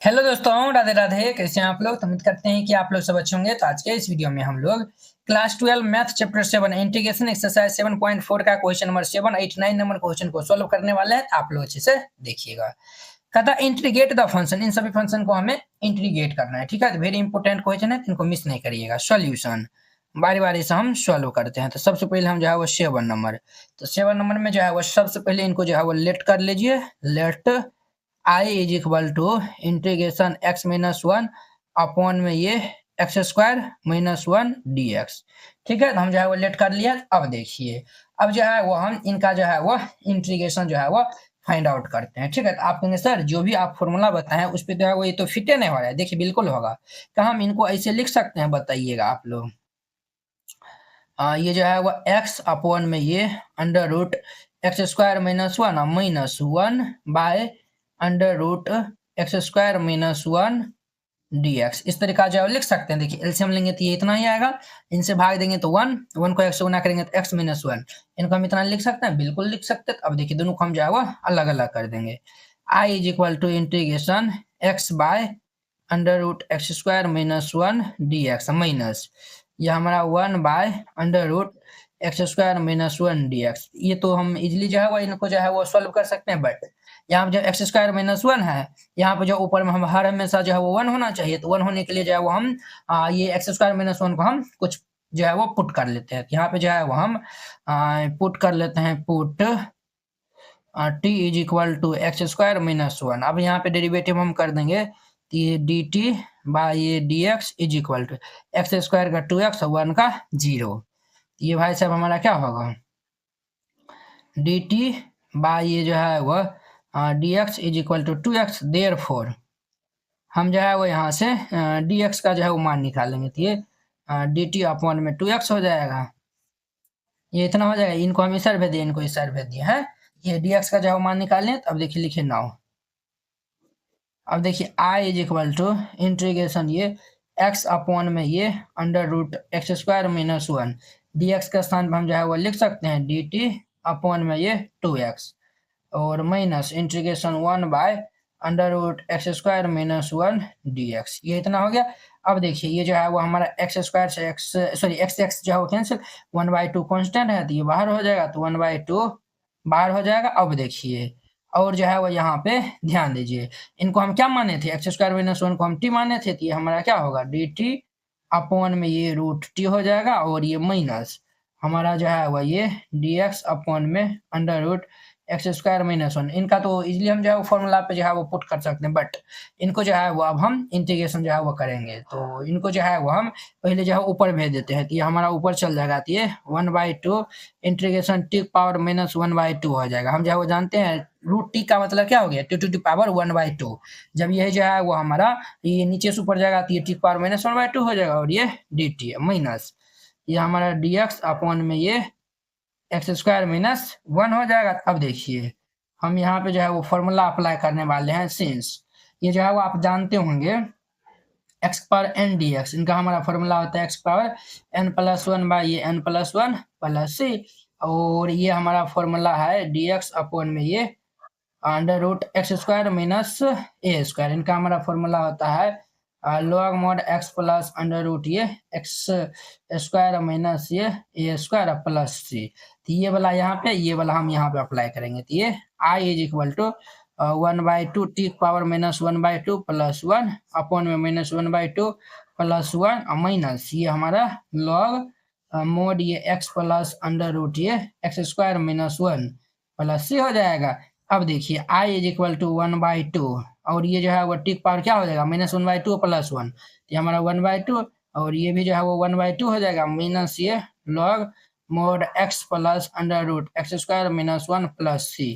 Hello दोस्तों, राधे राधे। कैसे हैं आप लोग? तो उम्मीद करते हैं कि आप लोग सब अच्छे होंगे। तो आज के इस वीडियो में हम लोग class 12 math chapter 7 integration exercise 7.4 का क्वेश्चन नंबर 7, 8, 9 नंबर क्वेश्चन को सॉल्व करने वाले हैं। आप लोग अच्छे से देखिएगा। कहता इंटीग्रेट द फंक्शन, इन सभी फंक्शन को हमें इंटीग्रेट करना है। ठीक है, तो वेरी इंपॉर्टेंट क्वेश्चन है, इनको मिस नहीं करिएगा। सॉल्यूशन बारी बारी से हम सॉल्व करते हैं। तो सबसे पहले हम जो है वो 7 नंबर, तो 7 नंबर में जो है वो सबसे पहले इनको जो है वो लेट कर लीजिए। Let I is equal to integration x minus one upon में ये x square minus one D x. ठीक है, तो हम जो है वो लेट कर लिया। अब देखिए, अब जो है वो हम इनका जो है वो इंटीग्रेशन जो है वो फाइंड आउट करते हैं। ठीक है, तो आप कहेंगे सर जो भी आप फॉर्मूला बताएं उस पर जो है वो ये तो फिटे नहीं हो रहा है। देखिए बिल्कुल होगा। क्या हम इनको ऐसे लिख सकते हैं? बताइएगा आप लोग। ये जो है वो x अपॉन में ये under root x square minus one by under root x square minus one D x. इस तरीका जो है लिख सकते हैं। देखिए एलसीएम लेंगे तो ये इतना ही आएगा, इनसे भाग देंगे तो वन, वन को एक्स से गुना करेंगे तो एक्स माइनस वन। इनको हम इतना लिख सकते हैं, बिल्कुल लिख सकते हैं। अब देखिए दोनों को हम जो है वो अलग अलग कर देंगे। I is equal to integration x by under root x square minus one D x minus ये हमारा one by under root x square minus one D x. ये तो हम इजिली जो है वो इनको जो है वो सॉल्व कर सकते हैं। बट यहाँ पे जो एक्स स्क्वायर माइनस वन है, यहाँ पे जो ऊपर में हम हर हमेशा जो है वो वन होना चाहिए। तो वन होने के लिए जो है वो हम ये एक्स स्क्वायर माइनस वन को हम कुछ जो है वो पुट कर लेते हैं। यहाँ पे जो है वो हम पुट कर लेते हैं। Put T is equal to x square minus one. अब यहाँ पे डेरिवेटिव हम कर देंगे तो ये डी टी बाई ये D x is equal to x square का टू एक्स वन का जीरो। ये भाई साहब हमारा क्या होगा? डी टी बाई ये जो है वह D x is equal to two x. Therefore हम जो है वो यहाँ से डी एक्स का जो है वो मान निकालेंगे। तो ये डी टी अपॉन में टू एक्स हो जाएगा। ये इतना हो जाएगा। इनको हम इस साइड भेज दिए, इनको इस साइड भेज दिए हैं। ये डी एक्स का जो है वो मान निकालें। तो अब देखिए लिखिए नाउ। अब देखिए I is equal to integration ये एक्स अपॉन में ये under root x square minus one D x के स्थान पर हम जो है वो लिख सकते हैं डी टी अपॉन में ये टू एक्स और minus integration one by under root x square minus one D x. ये इतना हो गया। अब देखिए ये जो है वो हमारा एक्स स्क्वायर से एक्स सॉरी एक्स एक्स जो है वो cancel, one by to constant है तो ये बाहर हो जाएगा, तो वन बाई टू बाहर हो जाएगा। अब देखिए और जो है वो यहाँ पे ध्यान दीजिए, इनको हम क्या माने थे? एक्स स्क्वायर माइनस वन को हम टी माने थे। तो ये हमारा क्या होगा? डी टी अपॉन में ये रूट टी हो जाएगा और ये माइनस हमारा जो है वह ये डी एक्स अपॉन में under root x square minus one. इनका तो इजिली हम जो है वो फॉर्मूला पे जो है वो पुट कर सकते हैं। बट इनको जो है वो अब हम इंटीग्रेशन जो है वो करेंगे। तो इनको जो है वो हम पहले जो है ऊपर भेज देते हैं। तो ये हमारा ऊपर चल जाएगा। तो ये one by to integration T power minus one by to हो जाएगा। हम जो है वो जानते हैं रूट टी का मतलब क्या हो गया? Two to the power one by two. जब ये जो है वो हमारा ये नीचे से ऊपर जाएगा तो ये T power minus one by to हो जाएगा और ये डी टी माइनस ये हमारा डी एक्स अपॉन में ये एक्स स्क्वायर माइनस वन हो जाएगा। अब देखिए हम यहाँ पे जो है वो फॉर्मूला अप्लाई करने वाले हैं। सिंस ये जो है वो आप जानते होंगे x power N D x, इनका हमारा फॉर्मूला होता है x power N plus one by ये N plus one plus C. और ये हमारा फॉर्मूला है डी एक्स अपॉन में ये under root x square minus a square. इनका हमारा फॉर्मूला होता है log mod x plus under root ये एक्स स्क्वायर माइनस ये ए स्क्वायर प्लस सी। तो ये वाला यहाँ पे, ये वाला हम यहाँ पे अप्लाई करेंगे। तो ये I is equal to one by two t power minus one by two plus one upon में minus one by two plus one minus ये हमारा लॉग मोड ये एक्स प्लस अंडर रूट ये x square minus one plus c हो जाएगा। अब देखिए I is equal to one by two और ये जो है वो टी पावर क्या हो जाएगा? Minus one by two plus one. ये हमारा वन बाई टू और ये भी जो है वो वन बाई टू हो जाएगा माइनस ये log mod x plus under root x square minus one plus C.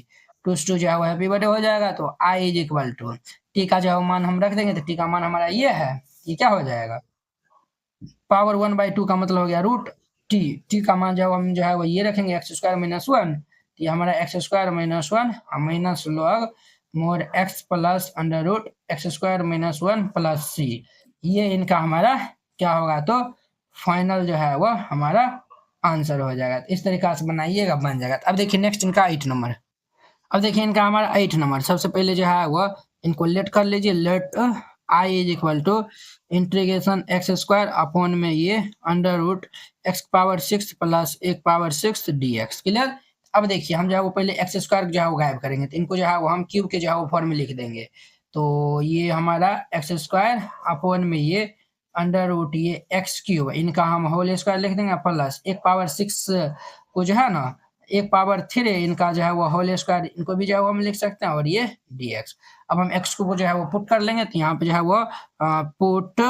Two two जो है वो हैप्पी बर्थडे हो जाएगा। तो I is equal to T का जो है मान हम रख देंगे। तो टी का मान हमारा ये है, ये क्या हो जाएगा? पावर वन बाई टू का मतलब हो गया रूट टी। टी का मान जब हम जो है वो ये रखेंगे एक्स स्क्वायर माइनस वन, तो ये हमारा x square minus one minus log mod x plus under root x square minus one plus c. ये इनका हमारा क्या होगा? तो फाइनल जो है वो हमारा आंसर हो जाएगा। तो इस तरीका से बनाइएगा, बन जाएगा। अब देखिए नेक्स्ट इनका 8 नंबर। अब देखिए इनका हमारा 8 नंबर सबसे पहले जो है वो इनको लेट कर लीजिए, let I is equal to integration x square upon में ये under root x power 6 plus 1 power 6 D x. Clear. अब देखिए हम जो है वो पहले एक्स स्क्वायर जो है वो गायब करेंगे, तो इनको जो है वो हम क्यूब के जो है वो फॉर्म में लिख देंगे। तो ये हमारा एक्स स्क्वायर अपॉन में ये अंडर रूट ये एक्स क्यूब, इनका हम होल स्क्वायर लिख देंगे प्लस 1 पावर 6 को जो है ना 1 पावर 3 इनका जो है वो होल स्क्वायर, इनको भी जो है वो हम लिख सकते हैं, और ये dx। अब हम x को जो है वो पुट कर लेंगे, तो यहाँ पे जो है वो put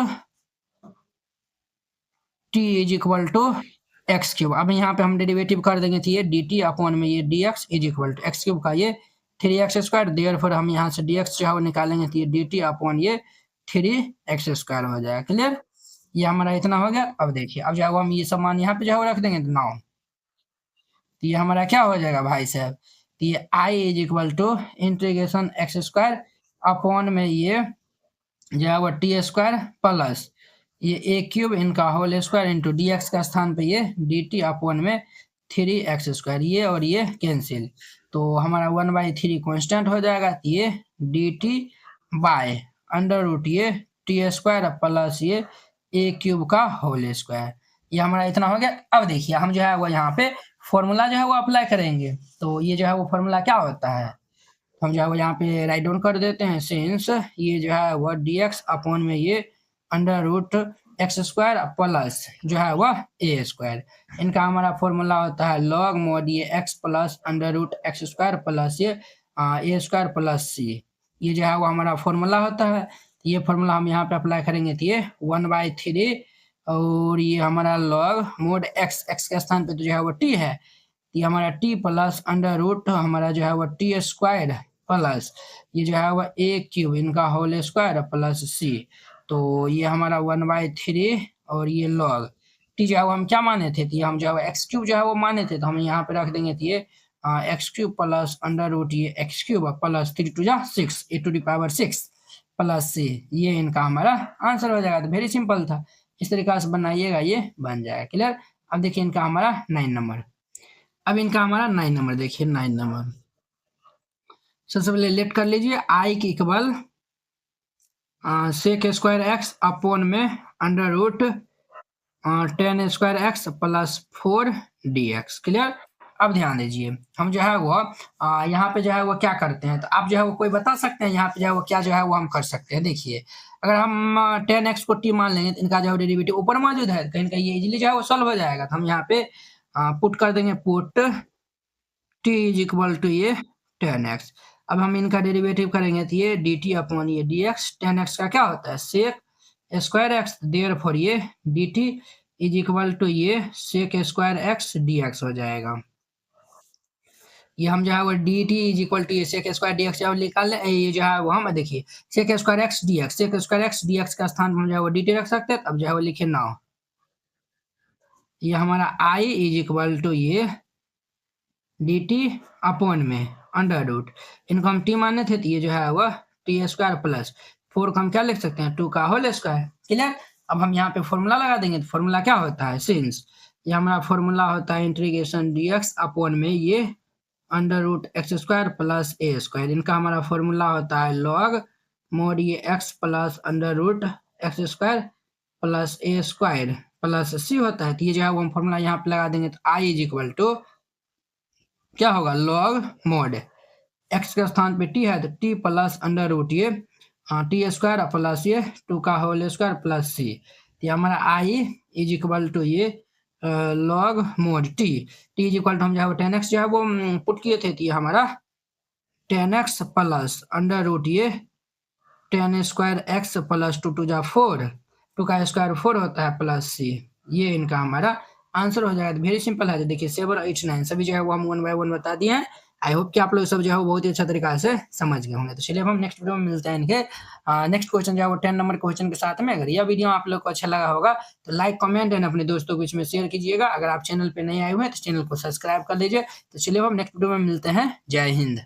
t is equal to x cube. अब यहाँ पे हम डेरिवेटिव कर देंगे, तो ये dt अपॉन में ये dx is equal to x cube का ये 3x स्क्वायर, देयरफॉर हम यहाँ से dx जो है वो निकालेंगे, तो ये dt अपॉन ये 3x स्क्वायर हो जाएगा। क्लियर। ये हमारा इतना हो गया। अब देखिए अब जो है हम ये सब मान यहाँ पे जो है वो रख देंगे, तो नाउ तो ये हमारा क्या हो जाएगा भाई साहब, तो ये I is equal to integration x square upon में ये जो है वो टी स्क्वायर प्लस ये ए क्यूब इनका whole square into d x का स्थान पे ये डी टी अपॉन में 3x स्क्वायर, ये और ये कैंसिल, तो हमारा 1/3 कॉन्स्टेंट हो जाएगा। तो ये D T by under root ये टी स्क्वायर प्लस ये ए क्यूब का होल स्क्वायर, ये हमारा इतना हो गया। अब देखिए हम जो है वो यहाँ पे फॉर्मूला जो है वो अप्लाई करेंगे, तो ये जो है वो फॉर्मूला क्या होता है, हम जो है वो यहाँ पे राइट डाउन कर देते हैं, सिंस ये जो है वो dx अपॉन में ये under root x square plus जो है वह ए स्क्वायर, इनका हमारा फॉर्मूला होता है लॉग मोड ये x plus under root x square plus ये ए स्क्वायर प्लस सी, ये जो है वो हमारा फॉर्मूला होता है। ये फॉर्मूला हम यहाँ पे अप्लाई करेंगे, तो ये 1/3 और ये हमारा लॉग मोड एक्स, एक्स के स्थान पे तो जो है वो टी है, ये हमारा टी प्लस अंडर रूट हमारा जो है वो टी स्क्वायर प्लस ये जो है वो ए क्यूब इनका होल स्क्वायर प्लस सी, तो ये हमारा 1/3 और ये लॉग टी जो है वो हम क्या माने थे, तो ये हम जो है एक्स क्यूब जो है वो माने थे, तो हम यहाँ पे रख देंगे, तो ये x cube plus under root ये x cube plus 3 two 6 a to the power 6 plus c, ये इनका हमारा आंसर हो जाएगा। तो वेरी सिंपल था, इस तरीका से बनाइएगा, ये बन जाएगा। क्लियर। अब देखिए इनका हमारा 9 नंबर, अब इनका हमारा 9 नंबर देखिए 9 नंबर सबसे पहले लेट कर लीजिए आई की equal sec square x upon में under root 10 square x plus 4 d x. Clear. अब ध्यान दीजिए हम जो है वो यहाँ पे जो है वो क्या करते हैं, तो आप जो है वो कोई बता सकते हैं यहाँ पे जो है वो क्या जो है वो हम कर सकते हैं। देखिए अगर हम 10x को t मान लेंगे, तो इनका जो है डेरिवेटिव ऊपर मौजूद है, कहीं कहीं ये इजीली जो है वो सॉल्व हो जाएगा। तो हम यहाँ पे पुट कर देंगे, put t is equal to ये 10x। अब हम इनका डेरिवेटिव करेंगे, तो ये dt अपॉन ये dx, 10x का क्या होता है सेक स्क्वायर एक्स, देयरफॉर ये dt इज इक्वल टू ये सेक स्क्वायर एक्स dx हो जाएगा। ये हम जो है वो dt इज इक्वल टू ये सेक स्क्वायर dx जो निकाल लें, ये जो है वो हम देखिए sec square x dx, sec square x dx का स्थान हम जो है वो dt रख सकते हैं। अब जो है वो लिखे नाउ ये हमारा i इज इक्वल टू ये dt अपॉन में अंडर रूट, इनको हम t माने थे, तो ये जो है वह टी स्क्वायर प्लस 4 को हम क्या लिख सकते हैं 2 का होल स्क्वायर। क्लियर। अब हम यहाँ पे फॉर्मूला लगा देंगे, तो फॉर्मूला क्या होता है, सिंस ये हमारा फॉर्मूला होता है इंटीग्रेशन dx अपॉन में ये under root x square plus a square, इनका हमारा फॉर्मूला होता है लॉग मोड ये x plus under root x square plus a square plus c होता है। तो ये जो है वो हम फॉर्मूला यहाँ पे लगा देंगे, तो आई इज इक्वल टू क्या होगा लॉग मोड एक्स के स्थान पे टी है, तो टी प्लस अंडर रूट ये टी स्क्वायर प्लस ये 2 का होल स्क्वायर प्लस सी, तो हमारा आई इज इक्वल टू ये log mod T is equal to हम जो है वो 10x जो है वो पुट किए थे, तो ये हमारा 10x प्लस अंडर रूट ये 10 स्क्वायर एक्स प्लस 2 टू 4, 2 का स्क्वायर 4 होता है प्लस सी, ये इनका हमारा आंसर हो जाएगा। वेरी सिंपल है। तो देखिए 7, 8, 9 सभी जो है वो हम 1 बाय 1 बता दिए हैं। आई होप कि आप लोग सब जो है वो बहुत ही अच्छा तरीका से समझ गए होंगे। तो चलिए अब हम नेक्स्ट वीडियो में मिलते हैं इनके नेक्स्ट क्वेश्चन जो है वो 10 नंबर क्वेश्चन के साथ में। अगर यह वीडियो आप लोग को अच्छा लगा होगा तो लाइक कमेंट एंड अपने दोस्तों के बीच में शेयर कीजिएगा। अगर आप चैनल पे नहीं आए हुए हैं तो चैनल को सब्सक्राइब कर लीजिए। तो चलिए अब हम नेक्स्ट वीडियो में मिलते हैं। जय हिंद।